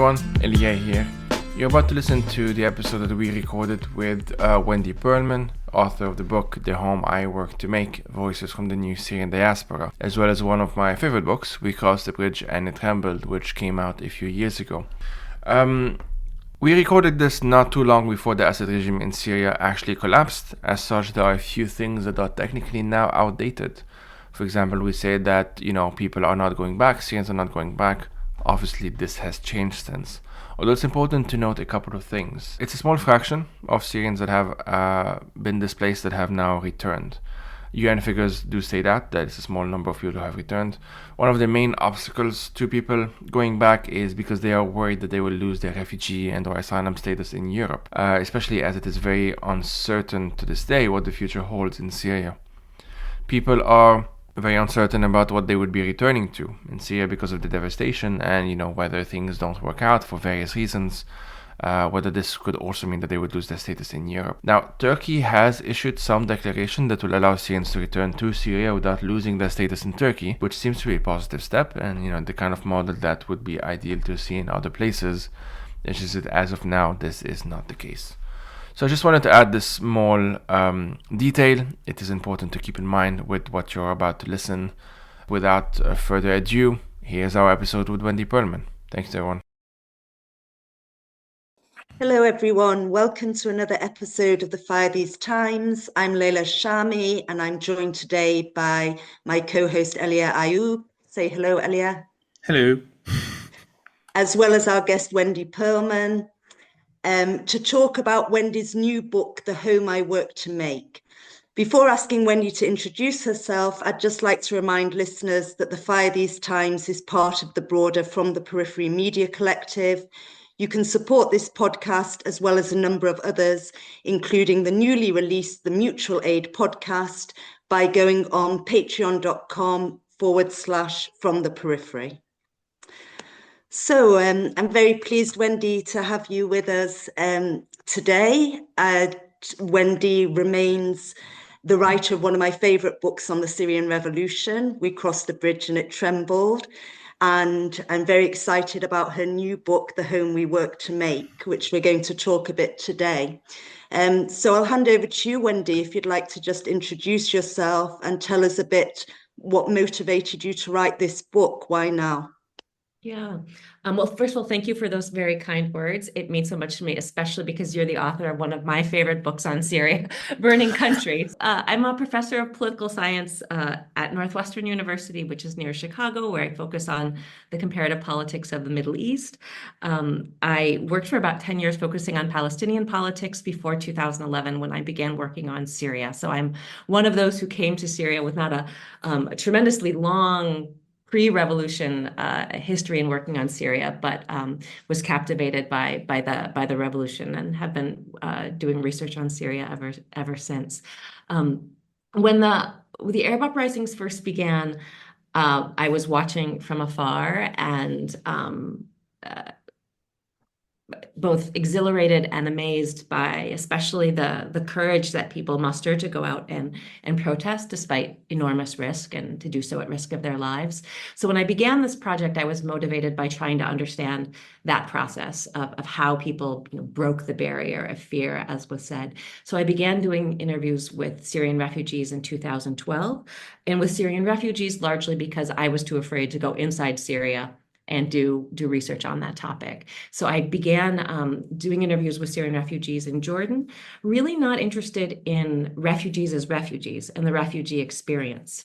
everyone, Elia here. You're about to listen to the episode that we recorded with Wendy Pearlman, author of the book The Home I Work to Make, Voices from the New Syrian Diaspora, as well as one of my favorite books, We Crossed the Bridge and It Trembled, which came out a few years ago. We recorded this not too long before the Assad regime in Syria actually collapsed. As such, there are a few things that are technically now outdated. For example, we say that, people are not going back, Syrians are not going back. Obviously, this has changed since. Although it's important to note a couple of things. It's a small fraction of Syrians that have been displaced that have now returned. UN figures do say that it's a small number of people who have returned. One of the main obstacles to people going back is because they are worried that they will lose their refugee and or asylum status in Europe, especially as it is very uncertain to this day what the future holds in Syria. People are very uncertain about what they would be returning to in Syria because of the devastation and, whether things don't work out for various reasons. Whether this could also mean that they would lose their status in Europe. Now, Turkey has issued some declaration that will allow Syrians to return to Syria without losing their status in Turkey, which seems to be a positive step and, the kind of model that would be ideal to see in other places. It's just that as of now, this is not the case. So I just wanted to add this small detail. It is important to keep in mind with what you're about to listen. Without further ado, here's our episode with Wendy Pearlman. Thanks, everyone. Hello, everyone. Welcome to another episode of the Fire These Times. I'm Leila Shami, and I'm joined today by my co-host, Elia Ayoub. Say hello, Elia. Hello. As well as our guest, Wendy Pearlman, to talk about Wendy's new book, The Home I Work to Make. Before asking Wendy to introduce herself, I'd just like to remind listeners that the Fire These Times is part of the broader From the Periphery Media Collective. You can support this podcast as well as a number of others, including the newly released The Mutual Aid podcast, by going on patreon.com/From the Periphery. So I'm very pleased, Wendy, to have you with us today. Wendy remains the writer of one of my favorite books on the Syrian revolution, We Crossed the Bridge and It Trembled. And I'm very excited about her new book, The Home We Work to Make, which we're going to talk a bit today. So I'll hand over to you, Wendy, if you'd like to just introduce yourself and tell us a bit what motivated you to write this book. Why now? Yeah. Well, first of all, thank you for those very kind words. It means so much to me, especially because you're the author of one of my favorite books on Syria, Burning Countries. I'm a professor of political science at Northwestern University, which is near Chicago, where I focus on the comparative politics of the Middle East. I worked for about 10 years focusing on Palestinian politics before 2011, when I began working on Syria. So I'm one of those who came to Syria with not a tremendously long pre-revolution history in working on Syria, but was captivated by the revolution and have been doing research on Syria ever since. When the Arab uprisings first began, I was watching from afar and both exhilarated and amazed by especially the courage that people muster to go out and protest despite enormous risk, and to do so at risk of their lives. So when I began this project, I was motivated by trying to understand that process of how people broke the barrier of fear, as was said. So I began doing interviews with Syrian refugees in 2012, and with Syrian refugees largely because I was too afraid to go inside Syria and do research on that topic. So I began doing interviews with Syrian refugees in Jordan, really not interested in refugees as refugees and the refugee experience.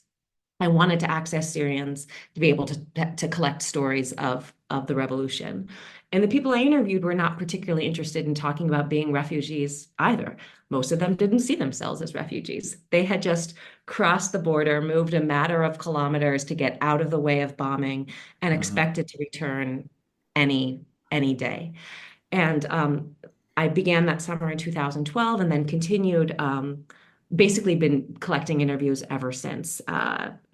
I wanted to access Syrians to be able to collect stories of the revolution. And the people I interviewed were not particularly interested in talking about being refugees either. Most of them didn't see themselves as refugees. They had just crossed the border, moved a matter of kilometers to get out of the way of bombing, and expected to return any day. And I began that summer in 2012 and then continued, basically been collecting interviews ever since,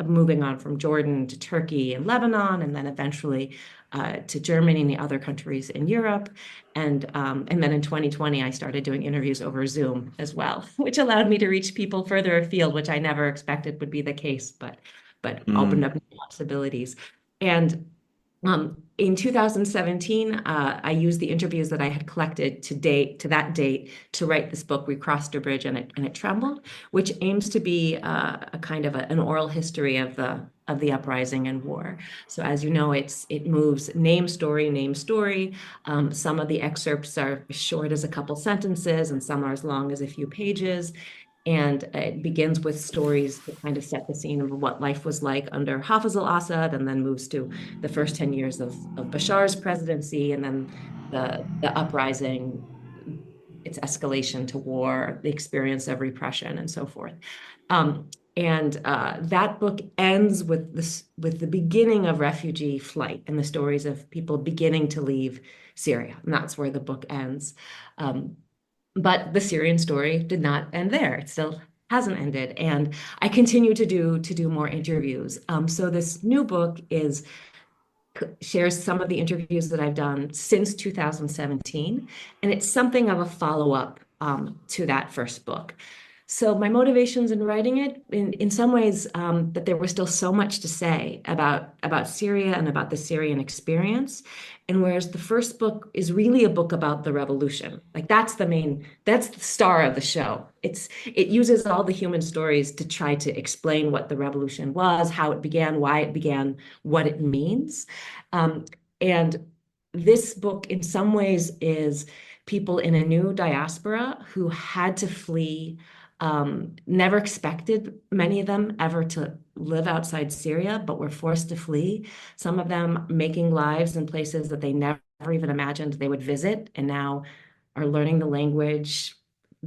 moving on from Jordan to Turkey and Lebanon, and then eventually to Germany and the other countries in Europe. And then in 2020, I started doing interviews over Zoom as well, which allowed me to reach people further afield, which I never expected would be the case, but opened up new possibilities. And In 2017, I used the interviews that I had collected to that date to write this book, We Crossed a Bridge and It Trembled, which aims to be a kind of an oral history of the uprising and war. So as you know, it moves name, story, name, story. Some of the excerpts are short as a couple sentences, and some are as long as a few pages. And it begins with stories to kind of set the scene of what life was like under Hafiz al-Assad, and then moves to the first 10 years of Bashar's presidency, and then the uprising, its escalation to war, the experience of repression, and so forth. And that book ends with the beginning of refugee flight and the stories of people beginning to leave Syria. And that's where the book ends. But the Syrian story did not end there. It still hasn't ended. And I continue to do more interviews. So this new book shares some of the interviews that I've done since 2017, and it's something of a follow-up to that first book. So my motivations in writing it, in some ways, that there was still so much to say about Syria and about the Syrian experience. And whereas the first book is really a book about the revolution, like that's the star of the show. It uses all the human stories to try to explain what the revolution was, how it began, why it began, what it means. And this book, in some ways, is people in a new diaspora who had to flee, never expected, many of them, ever to live outside Syria, but were forced to flee. Some of them making lives in places that they never even imagined they would visit, and now are learning the language,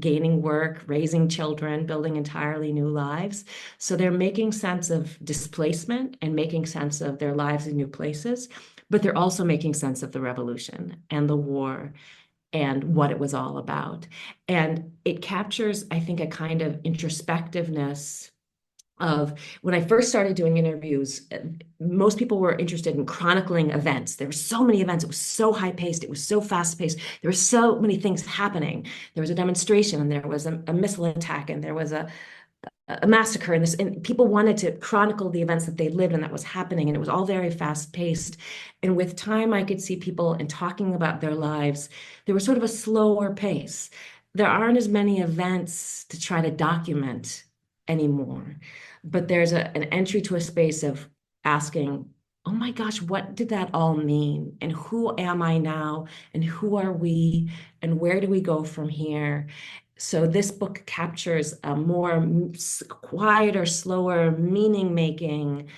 gaining work, raising children, building entirely new lives. So they're making sense of displacement and making sense of their lives in new places, but they're also making sense of the revolution and the war and what it was all about. And it captures, I think, a kind of introspectiveness of when I first started doing interviews, most people were interested in chronicling events. There were so many events. It was so high paced. It was so fast paced. There were so many things happening. There was a demonstration, and there was a missile attack, and there was a massacre, and people wanted to chronicle the events that they lived and that was happening, and it was all very fast paced. And with time, I could see people in talking about their lives, there was sort of a slower pace. There aren't as many events to try to document anymore, but there's an entry to a space of asking, oh my gosh, what did that all mean? And who am I now? And who are we? And where do we go from here? So this book captures a more quieter, slower, meaning-making,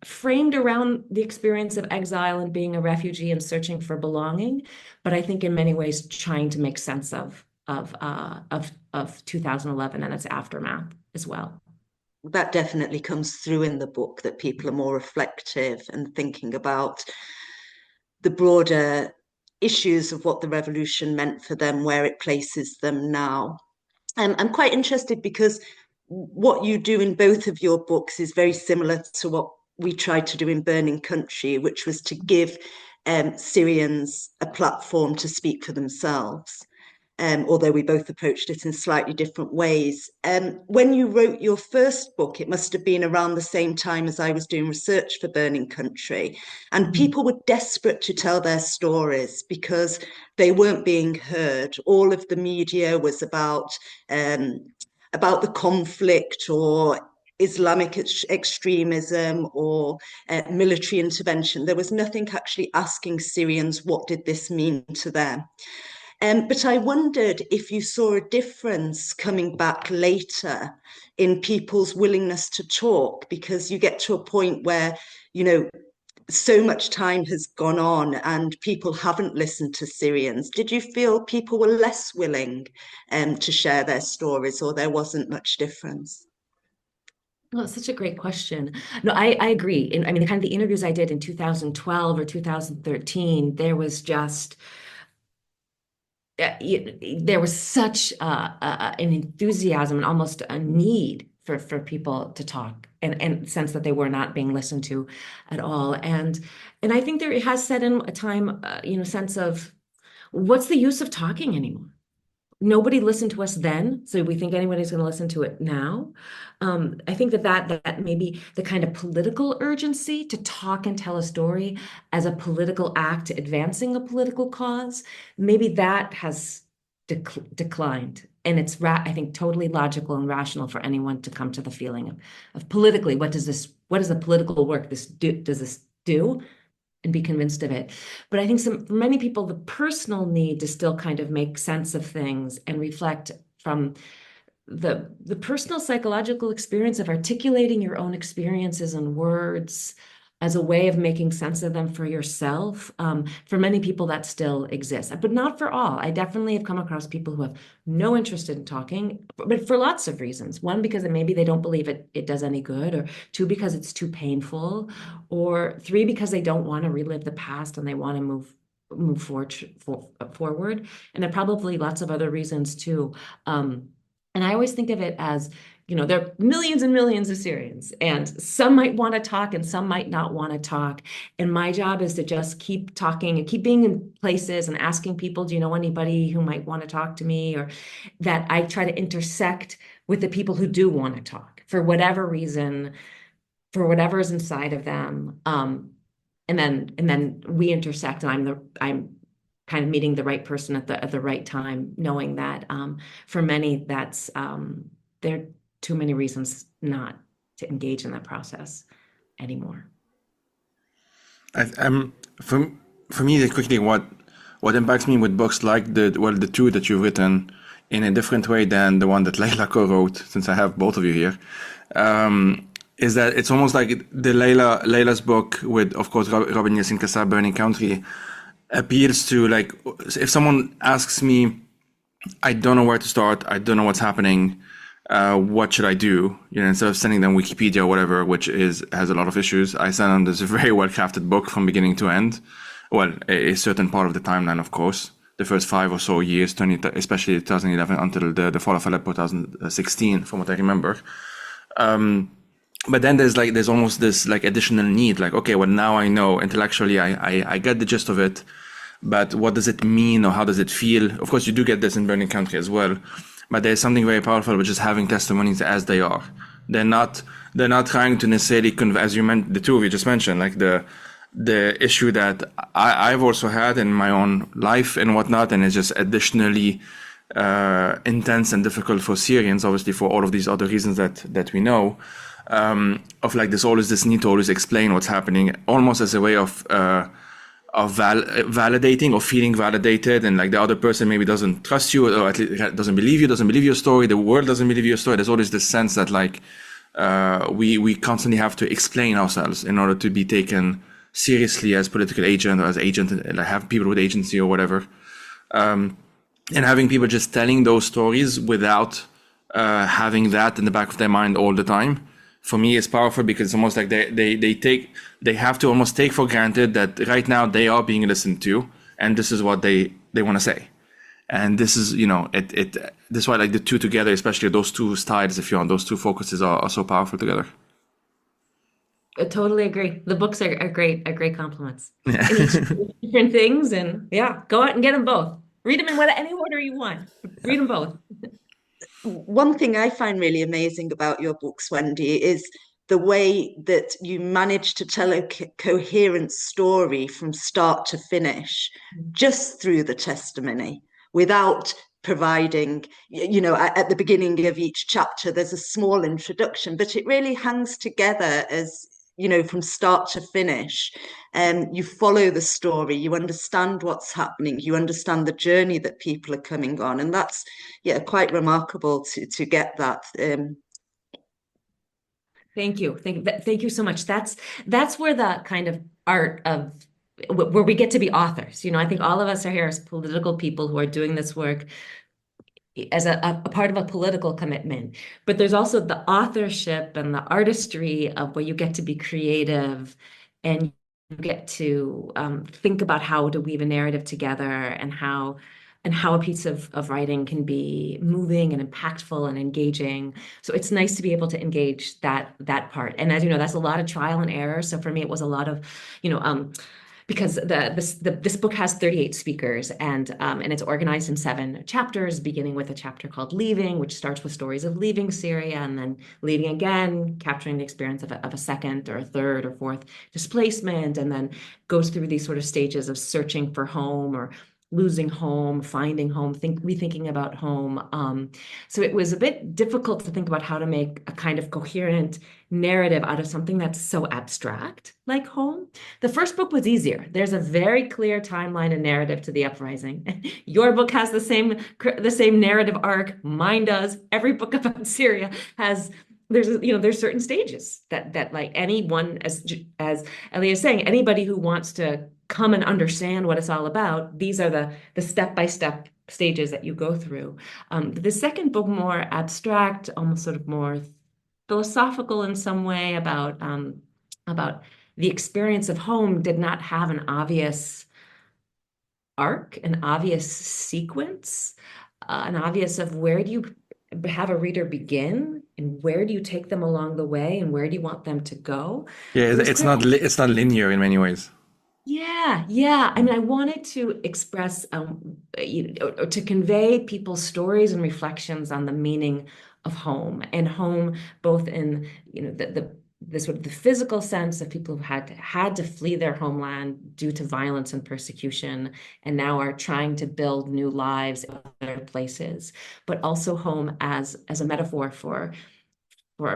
framed around the experience of exile and being a refugee and searching for belonging, but I think in many ways trying to make sense of 2011 and its aftermath as well. That definitely comes through in the book, that people are more reflective and thinking about the broader issues of what the revolution meant for them, where it places them now. I'm quite interested because what you do in both of your books is very similar to what we tried to do in Burning Country, which was to give Syrians a platform to speak for themselves. Although we both approached it in slightly different ways. When you wrote your first book, it must have been around the same time as I was doing research for Burning Country, and people were desperate to tell their stories because they weren't being heard. All of the media was about the conflict or Islamic extremism or military intervention. There was nothing actually asking Syrians, what did this mean to them? But I wondered if you saw a difference coming back later in people's willingness to talk, because you get to a point where, so much time has gone on and people haven't listened to Syrians. Did you feel people were less willing to share their stories, or there wasn't much difference? Well, it's such a great question. No, I agree. I mean, the kind of the interviews I did in 2012 or 2013, there was just there was such an enthusiasm and almost a need for people to talk and sense that they were not being listened to at all. And I think it has set in a time, sense of what's the use of talking anymore? nobody listened to us then, so we think anybody's going to listen to it now. I think that maybe the kind of political urgency to talk and tell a story as a political act advancing a political cause, maybe that has declined. And it's, I think, totally logical and rational for anyone to come to the feeling of politically, what does the political work does this do? And be convinced of it. But I think for many people, the personal need to still kind of make sense of things and reflect from the personal psychological experience of articulating your own experiences in words as a way of making sense of them for yourself. For many people, that still exists, but not for all. I definitely have come across people who have no interest in talking, but for lots of reasons. One, because maybe they don't believe it does any good, or two, because it's too painful, or three, because they don't want to relive the past and they want to move forward. And there are probably lots of other reasons too. And I always think of it as, there are millions and millions of Syrians, and some might want to talk and some might not want to talk. And my job is to just keep talking and keep being in places and asking people, do you know anybody who might want to talk to me? Or that I try to intersect with the people who do want to talk for whatever reason, for whatever is inside of them. And then we intersect, and I'm kind of meeting the right person at the right time, knowing that for many, that's there are too many reasons not to engage in that process anymore. For me, quickly, what impacts me with books like the two that you've written in a different way than the one that Layla co-wrote, since I have both of you here, is that it's almost like the Layla's book with, of course, Robin Yassin Kassab, Burning Country, appeals to, like, if someone asks me, I don't know where to start, I don't know what's happening, what should I do? Instead of sending them Wikipedia or whatever, which has a lot of issues, I send them this very well-crafted book from beginning to end. Well, a certain part of the timeline, of course, the first 5 or so years, especially 2011 until the fall of Aleppo 2016, from what I remember. But then there's almost this like additional need, like, okay, well, now I know intellectually, I get the gist of it, but what does it mean, or how does it feel? Of course, you do get this in Burning Country as well, but there's something very powerful, which is having testimonies as they are. They're not trying to necessarily as you meant, the two of you just mentioned, like the issue that I've also had in my own life and whatnot, and it's just additionally intense and difficult for Syrians, obviously for all of these other reasons that we know, of like there's always this need to always explain what's happening, almost as a way of validating or feeling validated, and like the other person maybe doesn't trust you, or at least doesn't believe your story, the world doesn't believe your story. There's always this sense that like we constantly have to explain ourselves in order to be taken seriously as political agent or as agent, like have people with agency or whatever, and having people just telling those stories without having that in the back of their mind all the time, for me is powerful, because it's almost like they have to almost take for granted that right now they are being listened to, and this is what they want to say. And this is, this is why like the two together, especially those two styles, if you want, those two focuses are so powerful together. I totally agree. The books are great compliments. Yeah. And each different things, and yeah, go out and get them both. Read them in any order you want. Read them both. One thing I find really amazing about your books, Wendy, is the way that you manage to tell a coherent story from start to finish, just through the testimony, without providing, at the beginning of each chapter, there's a small introduction, but it really hangs together as, from start to finish. You follow the story, you understand what's happening, you understand the journey that people are coming on, and that's quite remarkable to get that. Thank you so much. That's where the kind of art of where we get to be authors. I think all of us are here as political people who are doing this work as a part of a political commitment, but there's also the authorship and the artistry of where you get to be creative and you get to think about how to weave a narrative together, and how a piece of writing can be moving and impactful and engaging. So it's nice to be able to engage that part. And as you know, that's a lot of trial and error. So for me, it was a lot of, because this book has 38 speakers, and it's organized in 7 chapters, beginning with a chapter called Leaving, which starts with stories of leaving Syria and then leaving again, capturing the experience of a second or a third or fourth displacement, and then goes through these sort of stages of searching for home or losing home, finding home, rethinking about home. So it was a bit difficult to think about how to make a kind of coherent narrative out of something that's so abstract like home. The first book was easier. There's a very clear timeline and narrative to the uprising. Your book has the same narrative arc. Mine does. Every book about Syria has there's certain stages that like anyone, as Ellie is saying, anybody who wants to come and understand what it's all about, these are the step-by-step stages that you go through. The second book, more abstract, almost sort of more philosophical in some way about the experience of home, did not have an obvious arc, an obvious sequence, an obvious of where do you have a reader begin and where do you take them along the way and where do you want them to go? Yeah, it's not linear in many ways. Yeah. I mean, I wanted to express, or to convey people's stories and reflections on the meaning of home, and home both in, the sort of the physical sense of people who had to flee their homeland due to violence and persecution, and now are trying to build new lives in other places, but also home as a metaphor for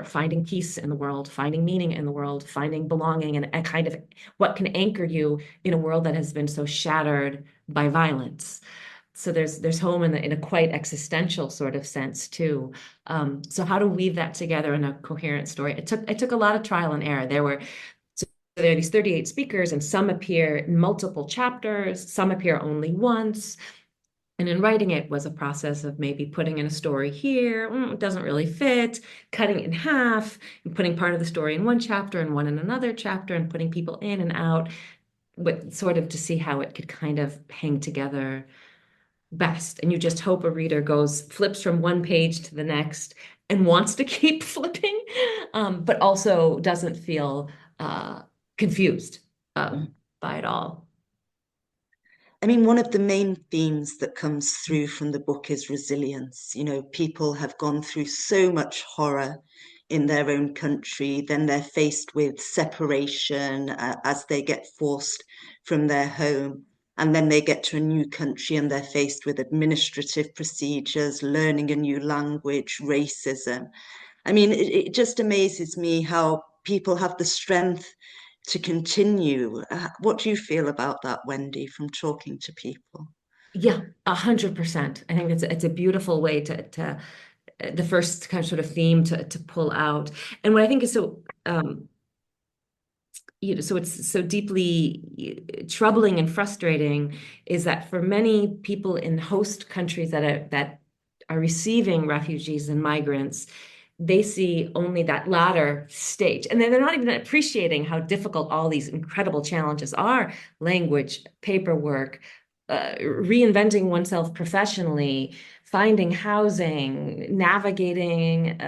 finding peace in the world, finding meaning in the world, finding belonging, and a kind of what can anchor you in a world that has been so shattered by violence. So there's home in a quite existential sort of sense too. So how to weave that together in a coherent story? It took a lot of trial and error. There are these 38 speakers, and some appear in multiple chapters, some appear only once. And in writing it was a process of maybe putting in a story here, it doesn't really fit, cutting it in half, and putting part of the story in one chapter and one in another chapter, and putting people in and out, with sort of to see how it could kind of hang together best. And you just hope a reader flips from one page to the next and wants to keep flipping, but also doesn't feel confused by it all. I mean, one of the main themes that comes through from the book is resilience. People have gone through so much horror in their own country, then they're faced with separation as they get forced from their home. And then they get to a new country and they're faced with administrative procedures, learning a new language, racism. I mean, it just amazes me how people have the strength to continue. What do you feel about that, Wendy, from talking to people? Yeah, 100%. I think it's a beautiful way to the first kind of sort of theme to pull out. And what I think is so so it's so deeply troubling and frustrating is that for many people in host countries that are receiving refugees and migrants, they see only that latter stage. And then they're not even appreciating how difficult all these incredible challenges are: language, paperwork, reinventing oneself professionally, finding housing, navigating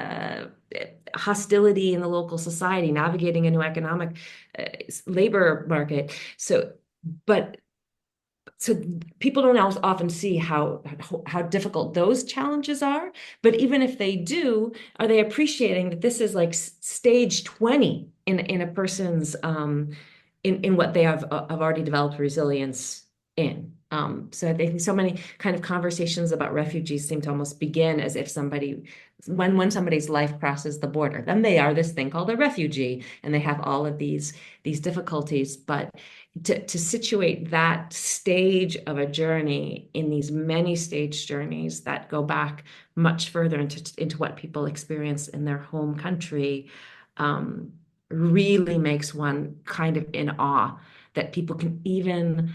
hostility in the local society, navigating a new economic labor market. So people don't often see how difficult those challenges are. But even if they do, are they appreciating that this is like stage 20 in a person's in what they have already developed resilience in? So I think so many kind of conversations about refugees seem to almost begin as if when somebody's life crosses the border, then they are this thing called a refugee, and they have all of these difficulties. But to situate that stage of a journey in these many stage journeys that go back much further into what people experience in their home country, really makes one kind of in awe that people can even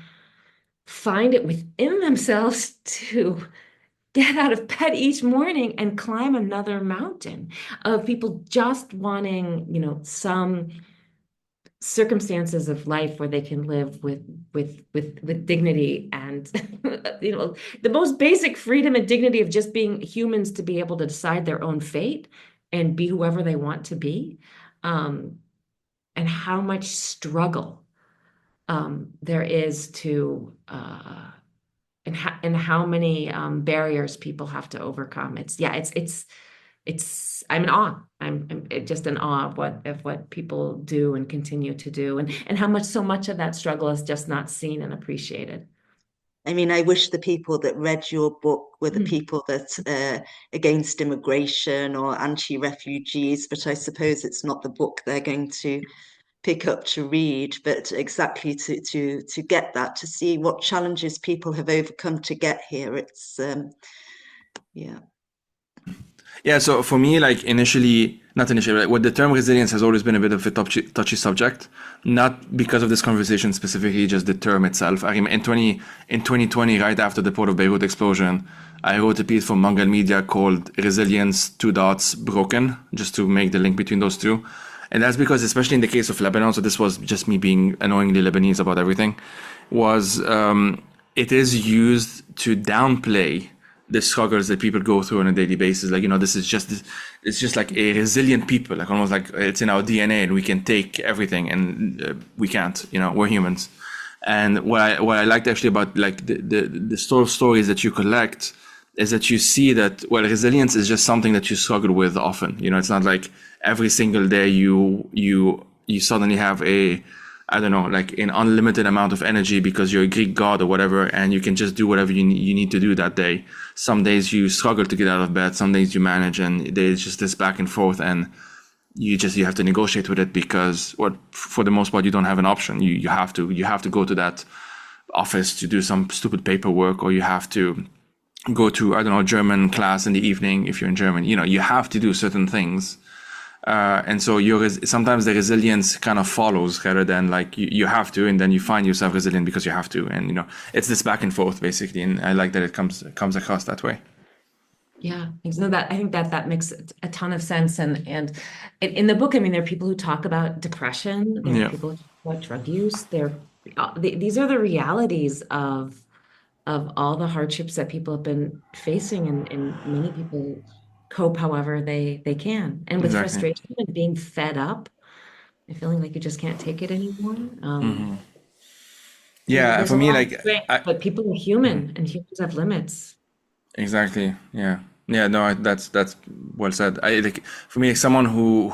find it within themselves to get out of bed each morning and climb another mountain, of people just wanting, some circumstances of life where they can live with dignity and the most basic freedom and dignity of just being humans, to be able to decide their own fate and be whoever they want to be, and how much struggle there is to and how many barriers people have to overcome. I'm in awe. I'm just in awe of what people do and continue to do, and how so much of that struggle is just not seen and appreciated. I mean, I wish the people that read your book were the people that against immigration or anti-refugees, but I suppose it's not the book they're going to pick up to read, but exactly to get that, to see what challenges people have overcome to get here. It's yeah. Yeah, so for me, like not initially, like with the term resilience has always been a bit of a touchy subject, not because of this conversation specifically, just the term itself. I remember in 2020, right after the Port of Beirut explosion, I wrote a piece for Mongol Media called Resilience, Broken, just to make the link between those two. And that's because, especially in the case of Lebanon, so this was just me being annoyingly Lebanese about everything, was it is used to downplay the struggles that people go through on a daily basis. Like, it's just like a resilient people, like almost like it's in our DNA and we can take everything, and we can't, we're humans. And what I liked actually about like the sort of stories that you collect is that you see that, well, resilience is just something that you struggle with often. It's not like every single day you suddenly have I don't know, like an unlimited amount of energy because you're a Greek god or whatever, and you can just do whatever you need to do that day. Some days you struggle to get out of bed, some days you manage, and there's just this back and forth, and you have to negotiate with it because, well, for the most part, you don't have an option. You have to go to that office to do some stupid paperwork, or you have to go to, I don't know, German class in the evening if you're in German. You have to do certain things. And so sometimes the resilience kind of follows rather than like you have to, and then you find yourself resilient because you have to. And, it's this back and forth basically. And I like that it comes across that way. Yeah, I think that makes a ton of sense. And in the book, I mean, there are people who talk about depression. There are people who talk about drug use. These are the realities of all the hardships that people have been facing, and many people cope however they can, and with frustration and being fed up and feeling like you just can't take it anymore. Yeah, for me, like, but people are human, and humans have limits. Exactly. Yeah. Yeah. No, that's well said. Like, for me, someone who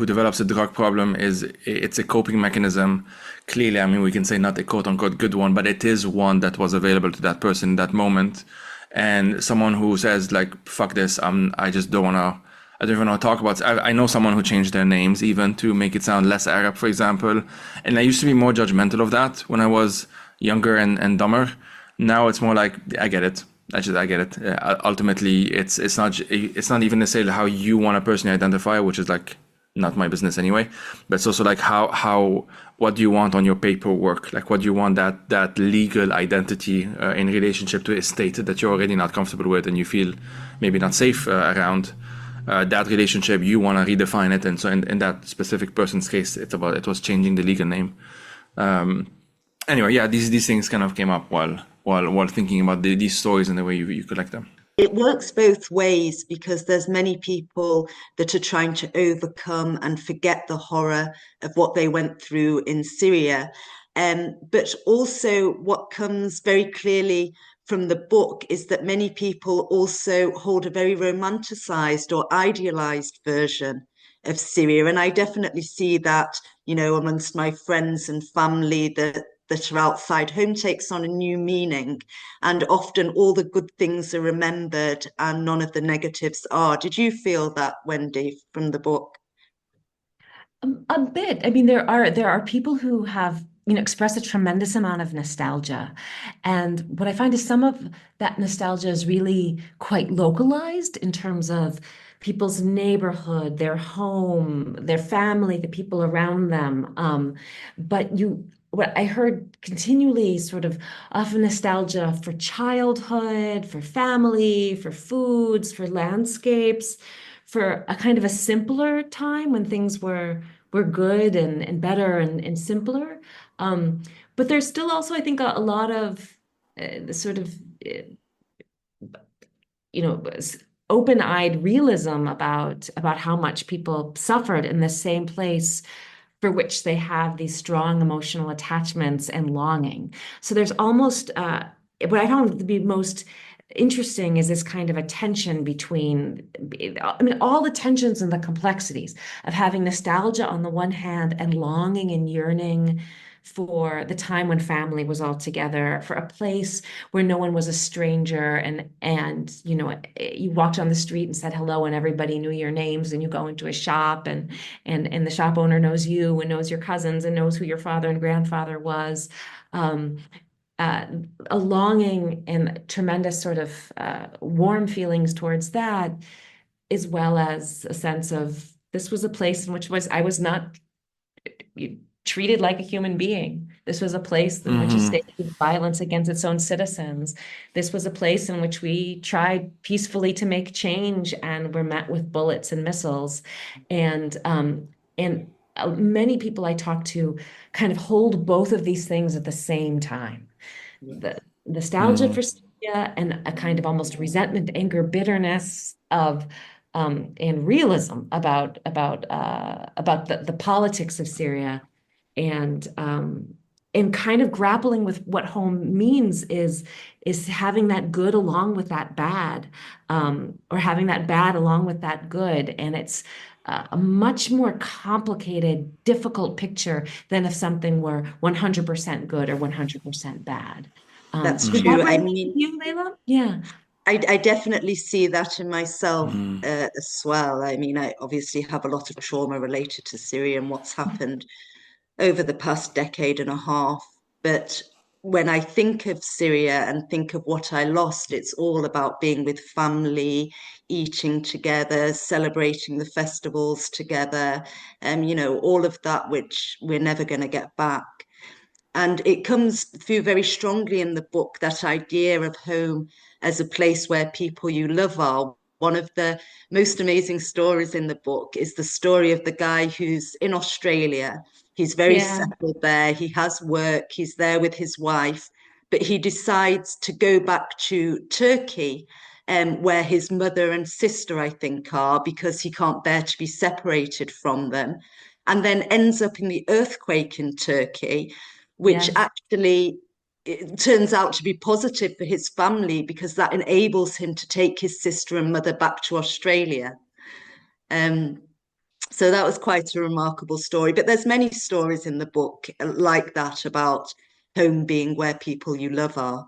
develops a drug problem it's a coping mechanism. Clearly, I mean, we can say not a quote unquote good one, but it is one that was available to that person in that moment. And someone who says like, fuck this, I just don't wanna, I don't even want to talk about. I know someone who changed their names even to make it sound less Arab, for example. And I used to be more judgmental of that when I was younger and dumber. Now it's more like, I get it. I get it. Ultimately, it's not even necessarily how you want to personally identify, which is like not my business anyway. But it's also like how what do you want on your paperwork? Like, what do you want that legal identity in relationship to a state that you're already not comfortable with and you feel maybe not safe around. That relationship, you want to redefine it, and so in that specific person's case, it was changing the legal name. Anyway, yeah, these things kind of came up while thinking about these stories and the way you collect them. It works both ways because there's many people that are trying to overcome and forget the horror of what they went through in Syria. But also what comes very clearly from the book is that many people also hold a very romanticized or idealized version of Syria. And I definitely see that, amongst my friends and family that are outside home takes on a new meaning. And often all the good things are remembered and none of the negatives are. Did you feel that, Wendy, from the book? A bit. I mean, there are people who have, expressed a tremendous amount of nostalgia. And what I find is some of that nostalgia is really quite localized in terms of people's neighborhood, their home, their family, the people around them. But what I heard continually sort of often nostalgia for childhood, for family, for foods, for landscapes, for a kind of a simpler time when things were good and better and simpler. But there's still also, I think, a lot of the sort of open-eyed realism about how much people suffered in the same place for which they have these strong emotional attachments and longing. So there's almost what I found to be most interesting is this kind of a tension between, I mean, all the tensions and the complexities of having nostalgia on the one hand and longing and yearning for the time when family was all together, for a place where no one was a stranger, and you know, you walked on the street and said hello and everybody knew your names, and you go into a shop and the shop owner knows you and knows your cousins and knows who your father and grandfather was. Um, a longing and tremendous sort of warm feelings towards that, as well as a sense of this was a place in which I was not treated like a human being. This was a place in which a state used violence against its own citizens. This was a place in which we tried peacefully to make change and were met with bullets and missiles. And many people I talk to kind of hold both of these things at the same time. The nostalgia for Syria and a kind of almost resentment, anger, bitterness of and realism about the politics of Syria, and kind of grappling with what home means is having that good along with that bad, or having that bad along with that good. And it's a much more complicated, difficult picture than if something were 100% good or 100% bad. That's Did true. that I resonate with mean, you, Layla? Yeah. I definitely see that in myself as well. I mean, I obviously have a lot of trauma related to Syria and what's happened over the past decade and a half. But when I think of Syria and think of what I lost, it's all about being with family, eating together, celebrating the festivals together, and, you know, all of that, which we're never going to get back. And it comes through very strongly in the book, that idea of home as a place where people you love are. One of the most amazing stories in the book is the story of the guy who's in Australia. He's very Yeah. settled there. He has work. He's there with his wife, but he decides to go back to Turkey, where his mother and sister, I think, are, because he can't bear to be separated from them, and then ends up in the earthquake in Turkey, which Yes. actually it turns out to be positive for his family, because that enables him to take his sister and mother back to Australia. So that was quite a remarkable story. But there's many stories in the book like that, about home being where people you love are.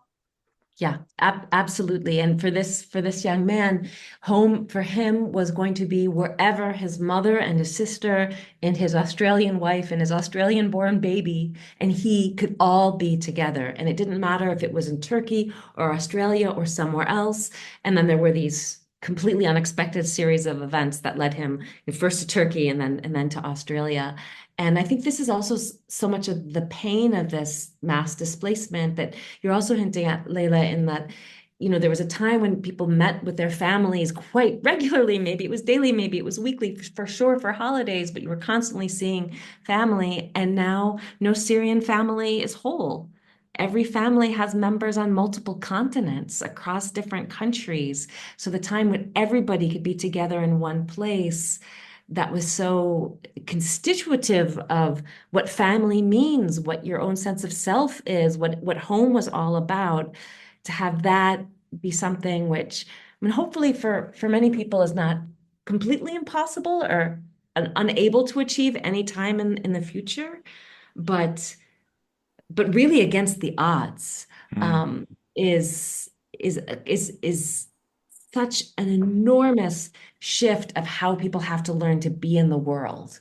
Yeah, absolutely. And for this young man, home for him was going to be wherever his mother and his sister and his Australian wife and his Australian born baby and he could all be together. And it didn't matter if it was in Turkey or Australia or somewhere else. And then there were these completely unexpected series of events that led him first to Turkey and then to Australia. And I think this is also so much of the pain of this mass displacement that you're also hinting at, Layla, in that, you know, there was a time when people met with their families quite regularly. Maybe it was daily, maybe it was weekly, for sure, for holidays, but you were constantly seeing family. And now no Syrian family is whole. Every family has members on multiple continents across different countries. So the time when everybody could be together in one place, that was so constitutive of what family means, what your own sense of self is, what home was all about, to have that be something which, I mean, hopefully for many people is not completely impossible or unable to achieve any time in the future, but really against the odds, is such an enormous shift of how people have to learn to be in the world.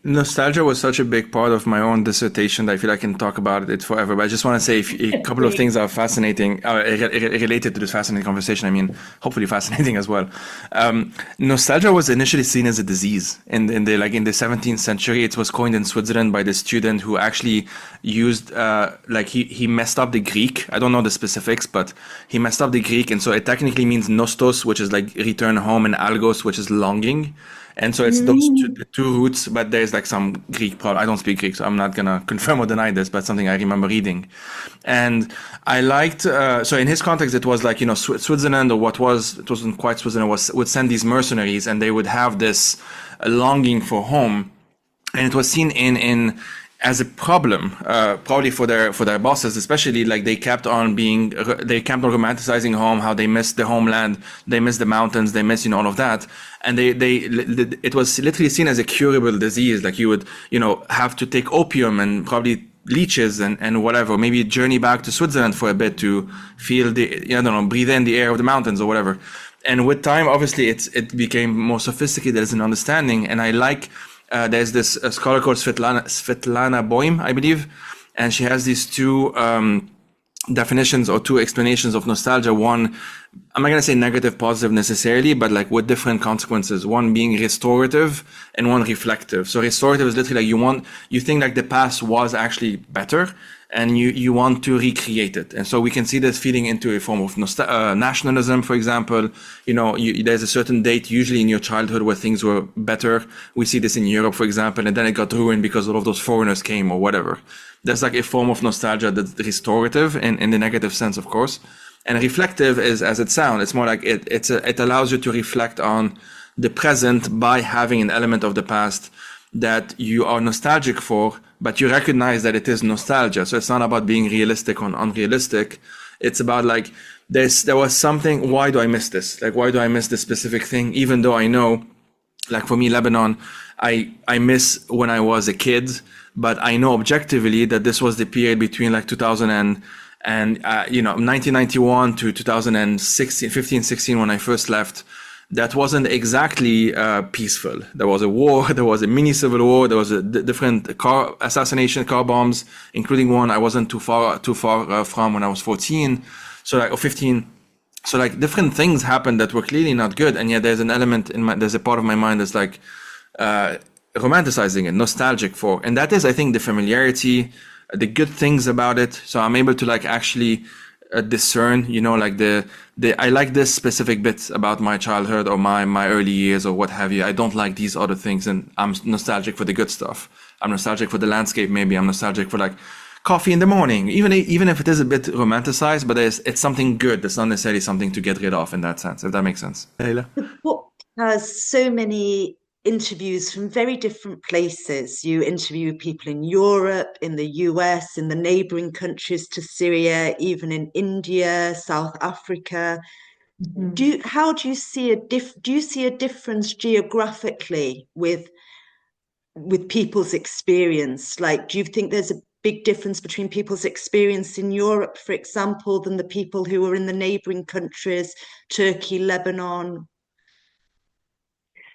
Nostalgia was such a big part of my own dissertation that I feel I can talk about it forever. But I just want to say a couple of things that are fascinating, related to this fascinating conversation. I mean, hopefully fascinating as well. Nostalgia was initially seen as a disease in the 17th century. It was coined in Switzerland by the student who actually used he messed up the Greek. I don't know the specifics, but he messed up the Greek, and so it technically means nostos, which is like return home, and algos, which is longing. And so it's those the two roots, but there's like some Greek problem. I don't speak Greek, so I'm not gonna confirm or deny this, but something I remember reading. And I liked, so in his context, it was like, Switzerland, or it wasn't quite Switzerland, would send these mercenaries, and they would have this longing for home. And it was seen in as a problem, probably for their bosses, especially. Like they kept on romanticizing home, how they missed the homeland, they missed the mountains, they missed all of that, and it was literally seen as a curable disease. Like you would have to take opium and probably leeches and whatever, maybe journey back to Switzerland for a bit to feel breathe in the air of the mountains or whatever. And with time, obviously, it became more sophisticated as an understanding, and I like. There's this scholar called Svetlana Boym, I believe, and she has these two definitions or two explanations of nostalgia. One, I'm not going to say negative, positive necessarily, but like with different consequences. One being restorative and one reflective. So restorative is literally like you think like the past was actually better, and you want to recreate it. And so we can see this feeding into a form of nationalism, for example. There's a certain date usually in your childhood where things were better. We see this in Europe, for example, and then it got ruined because all of those foreigners came or whatever. There's like a form of nostalgia that's restorative in the negative sense, of course. And reflective is, as it sounds, it's more like it allows you to reflect on the present by having an element of the past that you are nostalgic for, but you recognize that it is nostalgia. So it's not about being realistic or unrealistic. It's about like, there was something, why do I miss this? Like, why do I miss this specific thing? Even though I know, like for me, Lebanon, I miss when I was a kid, but I know objectively that this was the period between like 2000 and 1991 to 2016, 15, 16, when I first left. That wasn't exactly peaceful. There was a war, there was a mini civil war, there was a different car bombs, including one I wasn't too far from when I was 14, or 15. So like different things happened that were clearly not good, and yet there's an element there's a part of my mind that's like romanticizing it, nostalgic for, and that is, I think, the familiarity, the good things about it. So I'm able to like actually discern, like I like this specific bit about my childhood or my early years or what have you. I don't like these other things, and I'm nostalgic for the good stuff. I'm nostalgic for the landscape. Maybe I'm nostalgic for like coffee in the morning, even if it is a bit romanticized, but it's something good. It's not necessarily something to get rid of in that sense, if that makes sense. Leila? The book has so many interviews from very different places. You interview people in Europe, in the US, in the neighboring countries to Syria, even in India, South Africa. How do you see do you see a difference geographically with people's experience? Like, do you think there's a big difference between people's experience in Europe, for example, than the people who are in the neighboring countries, Turkey, Lebanon?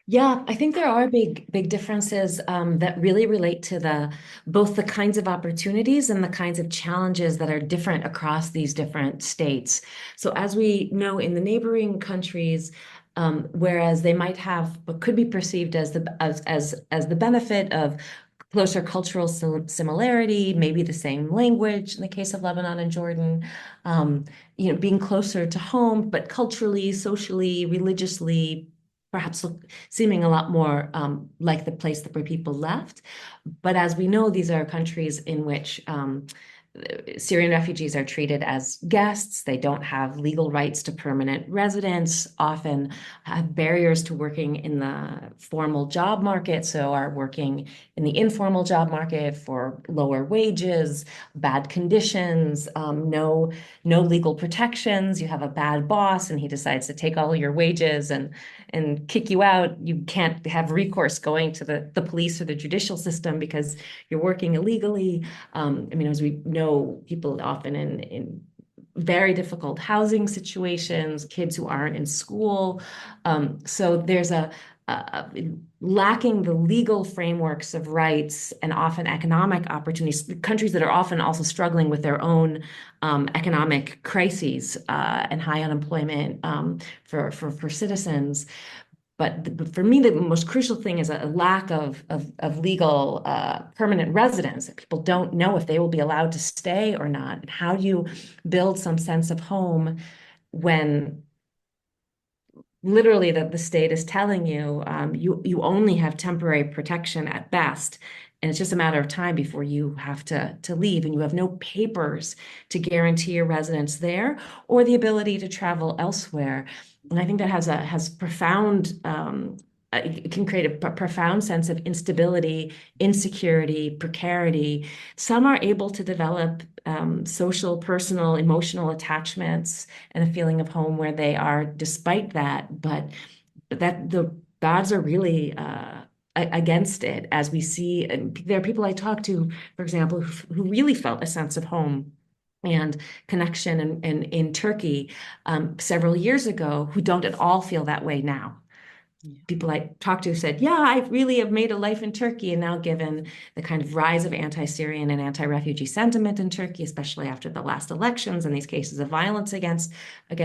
Yeah, I think there are big differences that really relate to both the kinds of opportunities and the kinds of challenges that are different across these different states. So as we know, in the neighboring countries, whereas they might have what could be perceived as the benefit of closer cultural similarity, maybe the same language in the case of Lebanon and Jordan, being closer to home, but culturally, socially, religiously, perhaps seeming a lot more like the place where people left. But as we know, these are countries in which Syrian refugees are treated as guests. They don't have legal rights to permanent residence, often have barriers to working in the formal job market, so are working in the informal job market for lower wages, bad conditions, no legal protections. You have a bad boss and he decides to take all your wages and kick you out. You can't have recourse going to the police or the judicial system because you're working illegally. As we know, people often in very difficult housing situations, kids who aren't in school. So there's a lacking the legal frameworks of rights and often economic opportunities, countries that are often also struggling with their own economic crises and high unemployment for citizens. But for me, the most crucial thing is a lack of legal permanent residence. People don't know if they will be allowed to stay or not. And how do you build some sense of home when literally that the state is telling you, you only have temporary protection at best, and it's just a matter of time before you have to leave, and you have no papers to guarantee your residence there or the ability to travel elsewhere. And I think that has profound it can create a profound sense of instability, insecurity, precarity. Some are able to develop social, personal, emotional attachments and a feeling of home where they are despite that, but that the odds are really against it, as we see. And there are people I talk to, for example, who really felt a sense of home and connection in Turkey several years ago, who don't at all feel that way now. People I talked to said, yeah, I really have made a life in Turkey. And now, given the kind of rise of anti-Syrian and anti-refugee sentiment in Turkey, especially after the last elections and these cases of violence against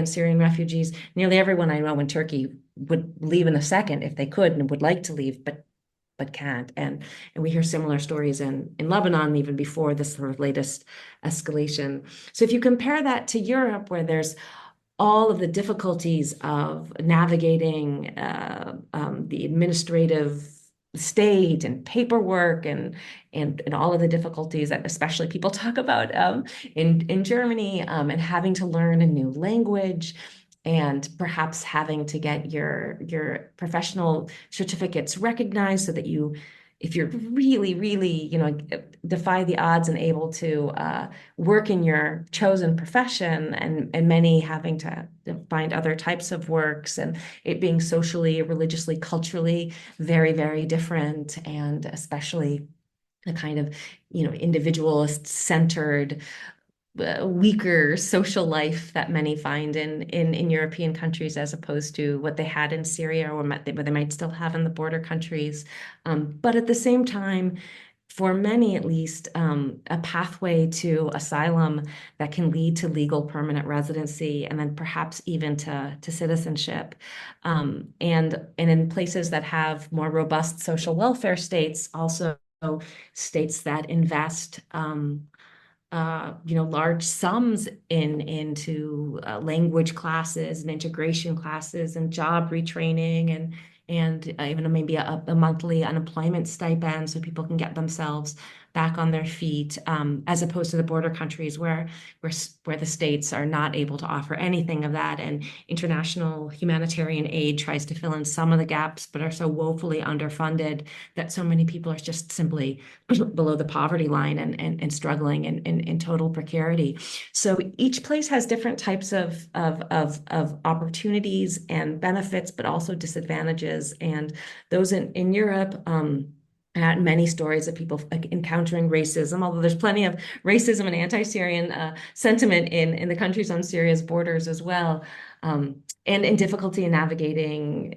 Syrian refugees, nearly everyone I know in Turkey would leave in a second if they could and would like to leave, but can't. And we hear similar stories in Lebanon, even before this sort of latest escalation. So if you compare that to Europe, where there's all of the difficulties of navigating the administrative state and paperwork and all of the difficulties that especially people talk about in Germany, and having to learn a new language, and perhaps having to get your professional certificates recognized so that you, if you're really, really, defy the odds and able to work in your chosen profession, and many having to find other types of works, and it being socially, religiously, culturally very, very different, and especially the kind of, individualist centered weaker social life that many find in European countries, as opposed to what they had in Syria, or what they might still have in the border countries. But at the same time, for many at least, a pathway to asylum that can lead to legal permanent residency, and then perhaps even to citizenship. And in places that have more robust social welfare states, also states that invest large sums into language classes and integration classes and job retraining, and even maybe a monthly unemployment stipend so people can get themselves back on their feet, as opposed to the border countries where the states are not able to offer anything of that, and international humanitarian aid tries to fill in some of the gaps, but are so woefully underfunded that so many people are just simply below the poverty line and struggling in total precarity. So each place has different types of opportunities and benefits, but also disadvantages. And those in Europe, had many stories of people encountering racism, although there's plenty of racism and anti-Syrian sentiment in the countries on Syria's borders as well, and difficulty in navigating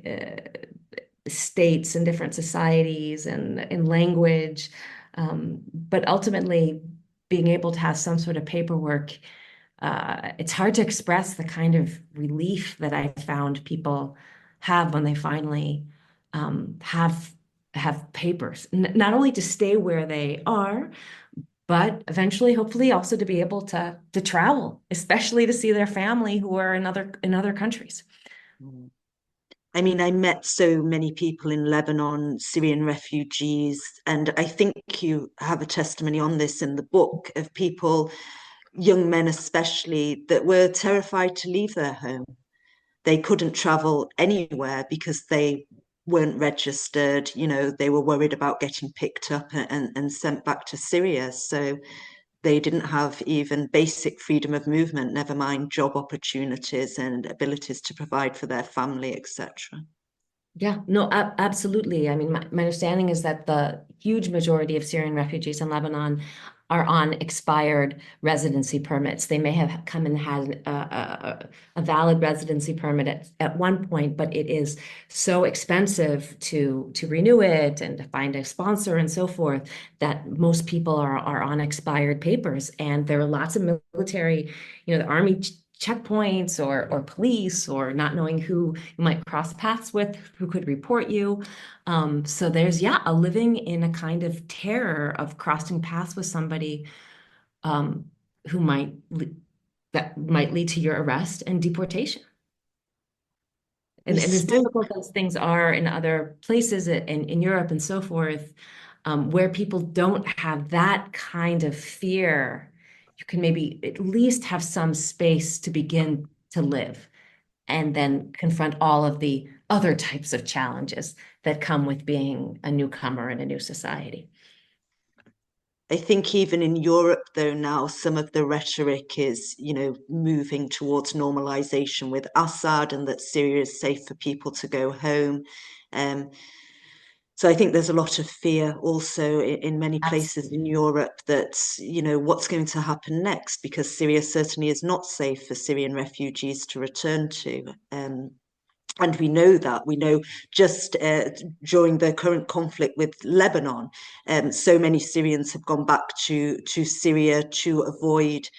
states and different societies and language, but ultimately being able to have some sort of paperwork. It's hard to express the kind of relief that I found people have when they finally have papers, not only to stay where they are, but eventually, hopefully, also to be able to travel, especially to see their family who are in other countries. I mean, I met so many people in Lebanon, Syrian refugees, and I think you have a testimony on this in the book of people, young men especially, that were terrified to leave their home. They couldn't travel anywhere because they weren't registered. They were worried about getting picked up and sent back to Syria. So they didn't have even basic freedom of movement, never mind job opportunities and abilities to provide for their family, etc. Yeah, no, absolutely. I mean, my understanding is that the huge majority of Syrian refugees in Lebanon are on expired residency permits. They may have come and had a valid residency permit at one point, but it is so expensive to renew it and to find a sponsor and so forth, that most people are on expired papers. And there are lots of military, the army checkpoints or police, or not knowing who you might cross paths with, who could report you. So there's, a living in a kind of terror of crossing paths with somebody who might lead to your arrest and deportation. We And as spoke. difficult as things are in other places in Europe and so forth, where people don't have that kind of fear, you can maybe at least have some space to begin to live and then confront all of the other types of challenges that come with being a newcomer in a new society. I think even in Europe, though, now some of the rhetoric is, moving towards normalization with Assad and that Syria is safe for people to go home. Um, so I think there's a lot of fear also in many places in Europe that, what's going to happen next, because Syria certainly is not safe for Syrian refugees to return to. And we know that. We know just during the current conflict with Lebanon, so many Syrians have gone back to Syria to avoid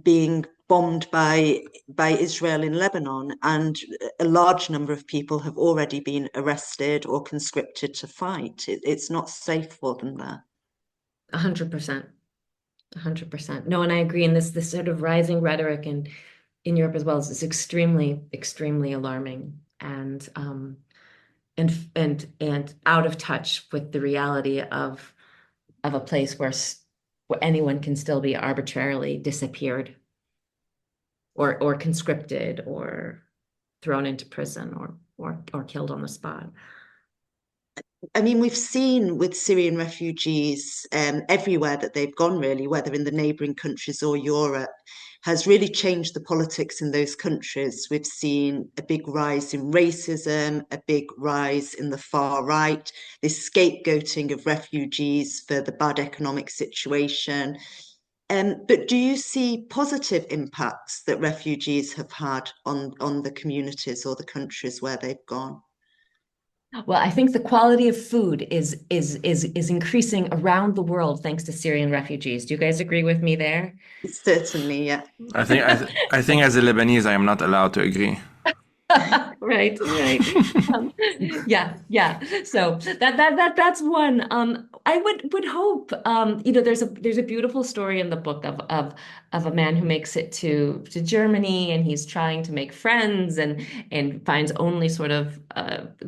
being bombed by Israel in Lebanon, and a large number of people have already been arrested or conscripted to fight. It's not safe for them there. 100%. 100%. No, and I agree. And this sort of rising rhetoric in Europe as well is extremely, extremely alarming and out of touch with the reality of a place where anyone can still be arbitrarily disappeared or conscripted or thrown into prison or killed on the spot. I mean, we've seen with Syrian refugees everywhere that they've gone, really, whether in the neighbouring countries or Europe, has really changed the politics in those countries. We've seen a big rise in racism, a big rise in the far right, this scapegoating of refugees for the bad economic situation. But do you see positive impacts that refugees have had on the communities or the countries where they've gone? Well, I think the quality of food is increasing around the world thanks to Syrian refugees. Do you guys agree with me there? Certainly, yeah. I think as a Lebanese, I am not allowed to agree. Right, right. Yeah. So that's one. I would hope. There's a beautiful story in the book of a man who makes it to Germany, and he's trying to make friends and finds only sort of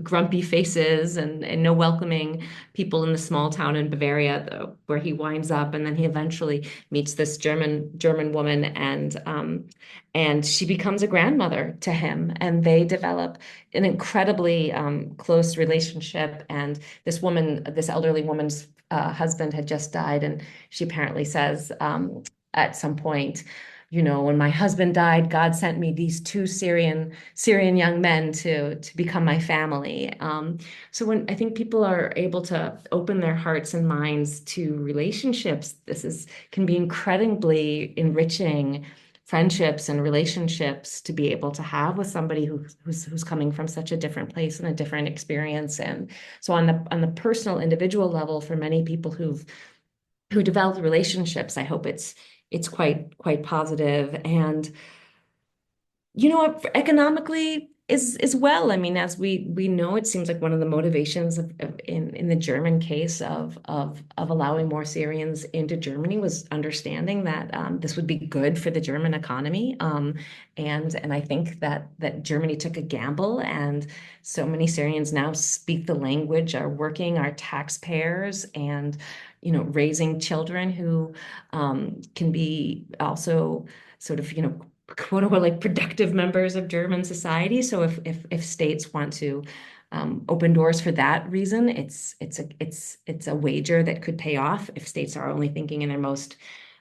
grumpy faces and no welcoming people in the small town in Bavaria, where he winds up, and then he eventually meets this German woman and she becomes a grandmother to him, and they develop an incredibly close relationship. And this elderly woman's husband had just died, and she apparently says at some point, when my husband died, God sent me these two Syrian young men to become my family. So when I think people are able to open their hearts and minds to relationships, can be incredibly enriching friendships and relationships to be able to have with somebody who's coming from such a different place and a different experience. And so on the personal individual level, for many people who develop relationships, I hope it's quite positive. And economically as well. I mean, as we know, it seems like one of the motivations in the German case of allowing more Syrians into Germany was understanding that this would be good for the German economy. And I think that Germany took a gamble, and so many Syrians now speak the language, are working, are taxpayers, and raising children who can be also sort of quote unquote like productive members of German society. So if states want to open doors for that reason, it's a wager that could pay off. If states are only thinking in their most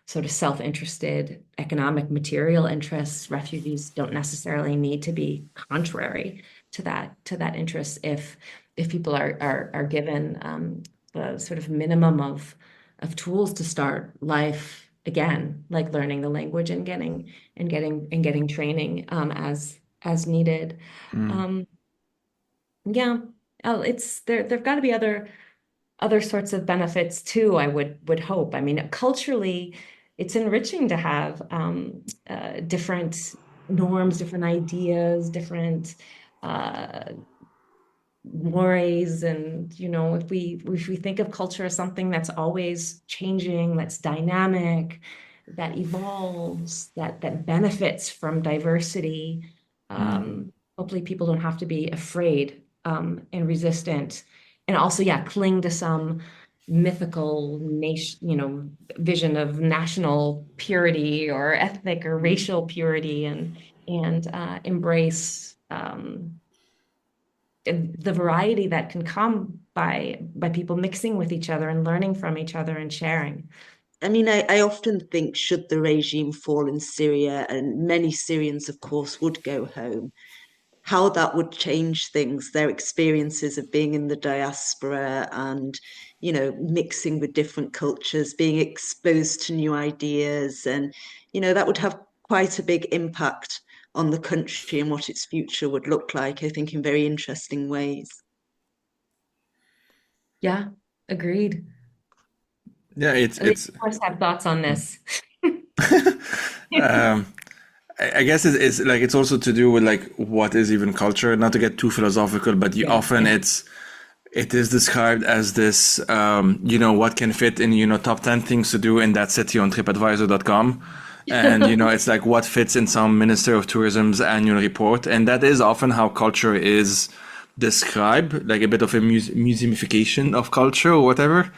sort of self-interested economic material interests, refugees don't necessarily need to be contrary to that interest if people are given the sort of minimum of tools to start life again, like learning the language and getting training as needed. Yeah, it's there've got to be other sorts of benefits too, I would hope. I mean, culturally, it's enriching to have different norms, different ideas, different mores. And if we think of culture as something that's always changing, that's dynamic, that evolves, that benefits from diversity, hopefully people don't have to be afraid and resistant, and also, yeah, cling to some mythical nation, vision of national purity or ethnic or racial purity, and embrace the variety that can come by people mixing with each other and learning from each other and sharing. I mean, I often think, should the regime fall in Syria, and many Syrians, of course, would go home, how that would change things, their experiences of being in the diaspora and, mixing with different cultures, being exposed to new ideas. And, that would have quite a big impact on the country and what its future would look like, I think, in very interesting ways. Yeah, agreed. Yeah, it's Of course, have thoughts on this. um, I guess it's like it's also to do with like what is even culture. Not to get too philosophical, but often it is described as this, what can fit in top 10 things to do in that city on TripAdvisor.com. And it's like what fits in some Minister of Tourism's annual report, and that is often how culture is described, like a bit of a museumification of culture or whatever.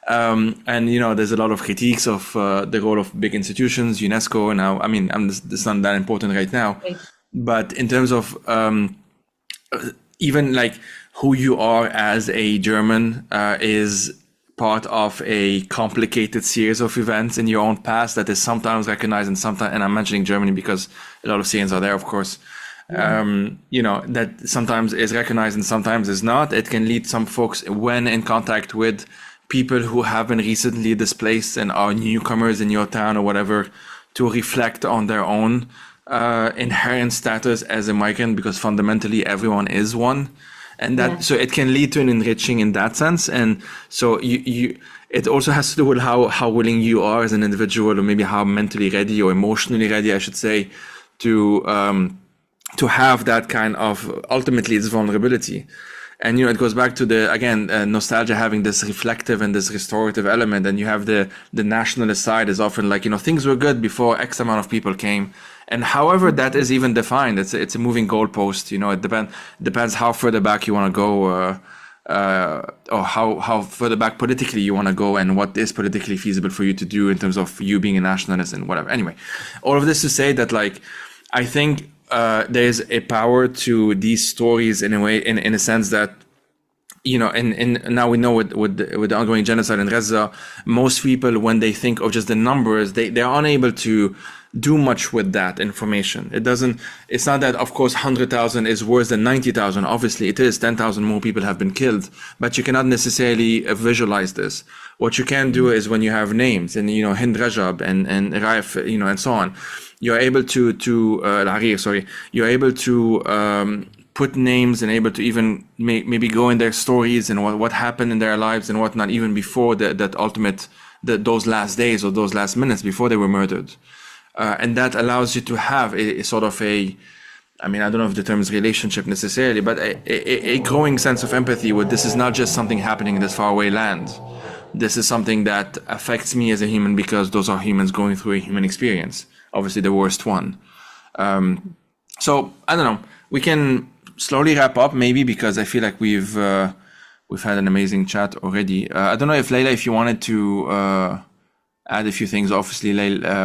And there's a lot of critiques of the role of big institutions, UNESCO. Now, I mean, it's not that important right now, but in terms of even like who you are as a German is part of a complicated series of events in your own past that is sometimes recognized and sometimes, and I'm mentioning Germany because a lot of Syrians are there, of course. That sometimes is recognized and sometimes is not. It can lead some folks, when in contact with people who have been recently displaced and are newcomers in your town or whatever, to reflect on their own inherent status as a migrant, because fundamentally everyone is one. And that, so it can lead to an enriching in that sense. And so it also has to do with how willing you are as an individual, or maybe how mentally ready or emotionally ready, I should say, to have that kind of, ultimately it's vulnerability. And, it goes back to nostalgia having this reflective and this restorative element. And you have the nationalist side is often like, things were good before X amount of people came. And however that is even defined, it's a moving goalpost. It depends how further back you want to go, or how further back politically you want to go, and what is politically feasible for you to do in terms of you being a nationalist and whatever. Anyway, all of this to say that, like, I think there's a power to these stories in a way, in a sense that, and now we know with the ongoing genocide in Gaza, most people, when they think of just the numbers, they're unable to do much with that information. It's not that, of course, 100,000 is worse than 90,000. Obviously it is. 10,000 more people have been killed, but you cannot necessarily visualize this. What you can do is, when you have names, and, Hind Rajab and Raif, and so on, you're able you're able to put names and able to even maybe go in their stories and what happened in their lives and whatnot, even before those last days or those last minutes before they were murdered. And that allows you to have a sort of I don't know if the term is relationship necessarily, but a growing sense of empathy with, this is not just something happening in this faraway land. This is something that affects me as a human, because those are humans going through a human experience, obviously the worst one. So I don't know, we can slowly wrap up maybe, because I feel like we've had an amazing chat already. I don't know if Leila, if you wanted to add a few things. Obviously,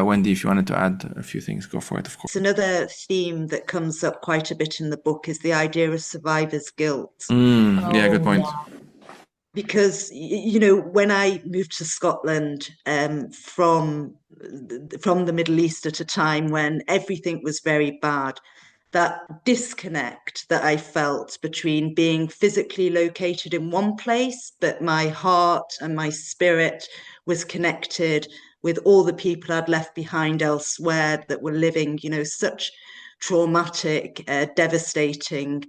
Wendy, if you wanted to add a few things, go for it, of course. Another theme that comes up quite a bit in the book is the idea of survivor's guilt. Yeah, good point. Because, when I moved to Scotland from the Middle East at a time when everything was very bad, that disconnect that I felt between being physically located in one place, but my heart and my spirit was connected with all the people I'd left behind elsewhere that were living, such traumatic, devastating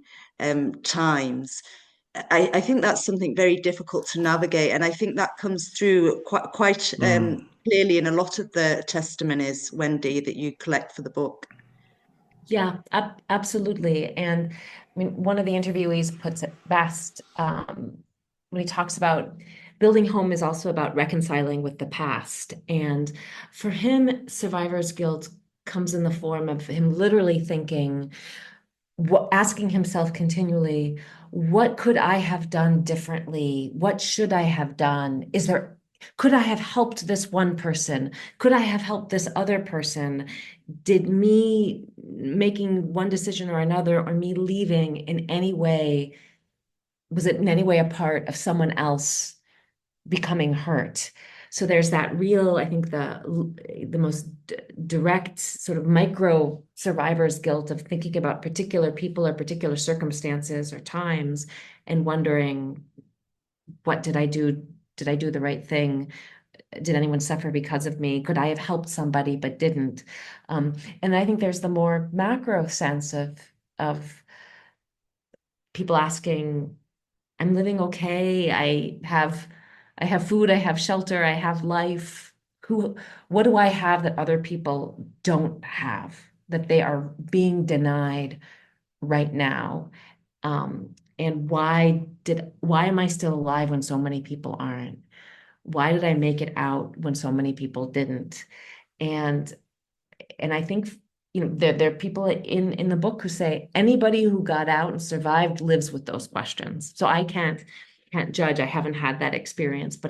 times. I think that's something very difficult to navigate, and I think that comes through quite clearly in a lot of the testimonies, Wendy, that you collect for the book. Yeah, absolutely. And I mean, one of the interviewees puts it best when he talks about building home is also about reconciling with the past. And for him, survivor's guilt comes in the form of him literally thinking, asking himself continually, what could I have done differently? What should I have done? Could I have helped this one person? Could I have helped this other person? Did me making one decision or another, or me leaving in any way, was it in any way a part of someone else becoming hurt? So there's that real, I think the most direct sort of micro survivor's guilt of thinking about particular people or particular circumstances or times and wondering, what did I do? Did I do the right thing? Did anyone suffer because of me? Could I have helped somebody but didn't? And I think there's the more macro sense of people asking, I'm living okay. I have food, I have shelter, I have life. What do I have that other people don't have, that they are being denied right now? And why am I still alive when so many people aren't? Why did I make it out when so many people didn't? And I think, there are people in the book who say anybody who got out and survived lives with those questions. So I can't judge. I haven't had that experience, but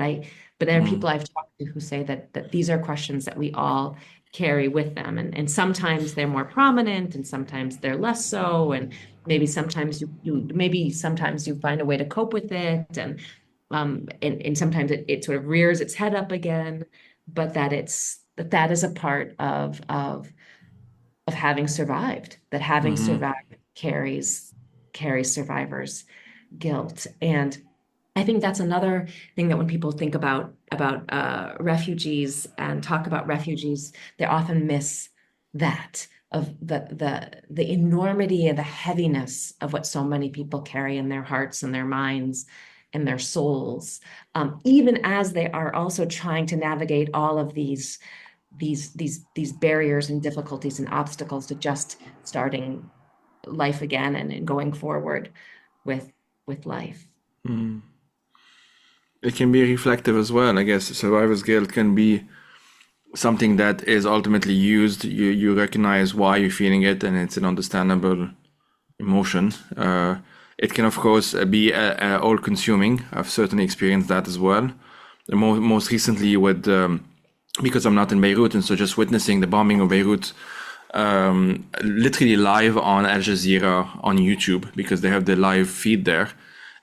there are people I've talked to who say that these are questions that we all carry with them, and sometimes they're more prominent, and sometimes they're less so, and maybe sometimes you find a way to cope with it, and sometimes it sort of rears its head up again, but that is a part of having survived, that having survived carries survivors' guilt. And I think that's another thing, that when people think about refugees and talk about refugees, they often miss that, of the enormity and the heaviness of what so many people carry in their hearts and their minds and their souls, even as they are also trying to navigate all of these barriers and difficulties and obstacles to just starting life again and going forward with life. It can be reflective as well. I guess survivor's guilt can be something that is ultimately used. You recognize why you're feeling it, and it's an understandable emotion. It can, of course, be all-consuming. I've certainly experienced that as well. Most recently with, because I'm not in Beirut, and so just witnessing the bombing of Beirut, literally live on Al Jazeera on YouTube, because they have the live feed there.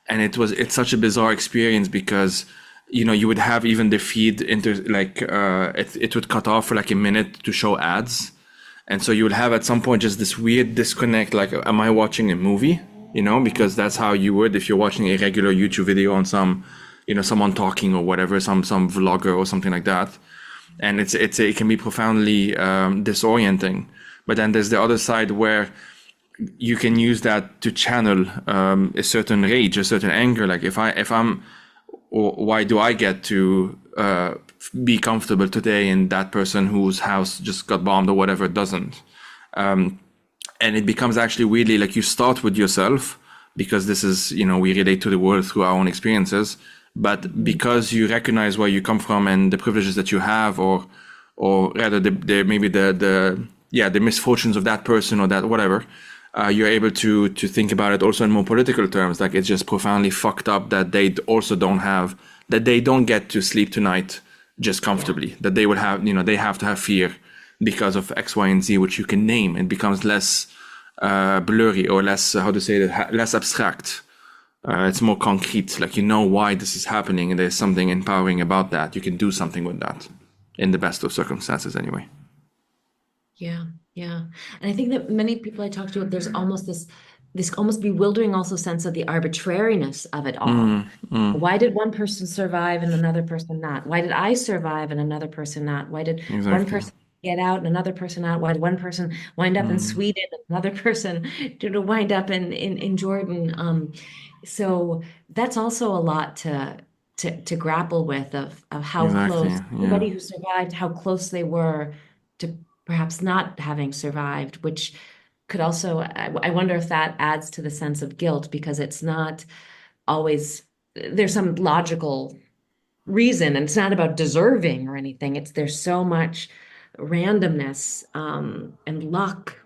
And it's such a bizarre experience, because you would have even the feed it would cut off for like a minute to show ads, and so you would have at some point just this weird disconnect, like, am I watching a movie? Because that's how you would if you're watching a regular YouTube video on some someone talking or whatever, some vlogger or something like that. And it can be profoundly disorienting. But then there's the other side where you can use that to channel a certain rage, a certain anger. Like if I'm, or why do I get to be comfortable today, and that person whose house just got bombed or whatever doesn't? And it becomes actually weirdly like you start with yourself, because this is, we relate to the world through our own experiences. But because you recognize where you come from and the privileges that you have, or rather the misfortunes of that person or that whatever, you're able to think about it also in more political terms. Like, it's just profoundly fucked up that they also don't get to sleep tonight just comfortably. That they would have, they have to have fear because of X, Y, and Z, which you can name. It becomes less blurry, or less, less abstract. It's more concrete, like why this is happening, and there's something empowering about that. You can do something with that, in the best of circumstances anyway. Yeah. And I think that many people I talk to, there's almost this almost bewildering also sense of the arbitrariness of it all. Why did one person survive and another person not? Why did I survive and another person not? Why did one person get out and another person not? Why did one person wind up in Sweden and another person wind up in Jordan? So that's also a lot to grapple with, of how close anybody who survived, how close they were to perhaps not having survived, which could also, I wonder if that adds to the sense of guilt, because it's not always, there's some logical reason, and it's not about deserving or anything. There's so much randomness and luck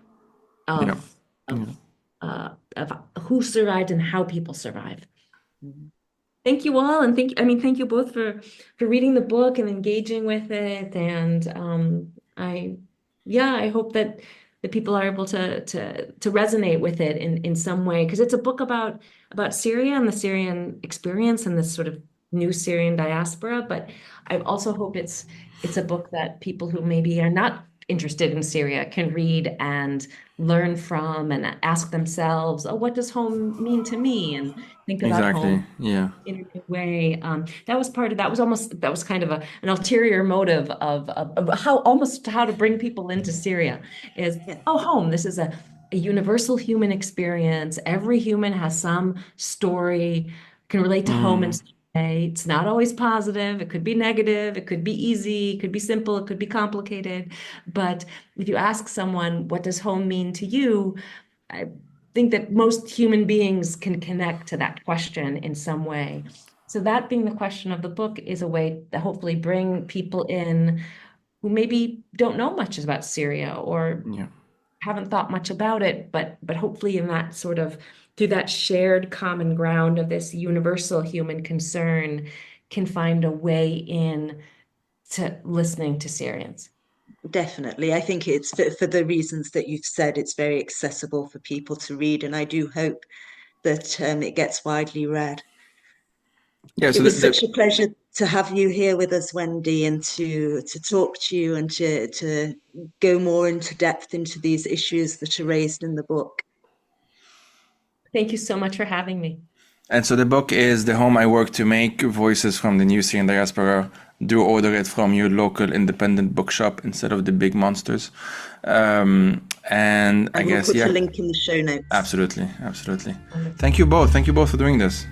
of of who survived and how people survive. Mm-hmm. Thank you all, and thank you both for reading the book and engaging with it. And I hope that people are able to resonate with it in some way, because it's a book about Syria and the Syrian experience and this sort of new Syrian diaspora. But I also hope it's a book that people who maybe are not interested in Syria can read and learn from and ask themselves, oh, what does home mean to me? And think about Exactly. home Yeah. in a new way. That was kind of an ulterior motive of how to bring people into Syria is, Yeah. oh, home. This is a universal human experience. Every human has some story, can relate to home in some way. It's not always positive. It could be negative. It could be easy. It could be simple. It could be complicated. But if you ask someone, what does home mean to you? I think that most human beings can connect to that question in some way. So that being the question of the book is a way to hopefully bring people in who maybe don't know much about Syria or Yeah. haven't thought much about it, but hopefully in that sort of through that shared common ground of this universal human concern can find a way in to listening to Syrians. Definitely. I think it's for the reasons that you've said, it's very accessible for people to read, and I do hope that it gets widely read. Yeah. It So was such a pleasure to have you here with us, Wendy, and to talk to you and to go more into depth into these issues that are raised in the book. Thank you so much for having me. And so the book is The Home I Work to Make, Voices from the New Syrian Diaspora. Do order it from your local independent bookshop instead of the big monsters. And I we'll guess, put yeah. a link in the show notes. Absolutely. Absolutely. Thank you both. Thank you both for doing this.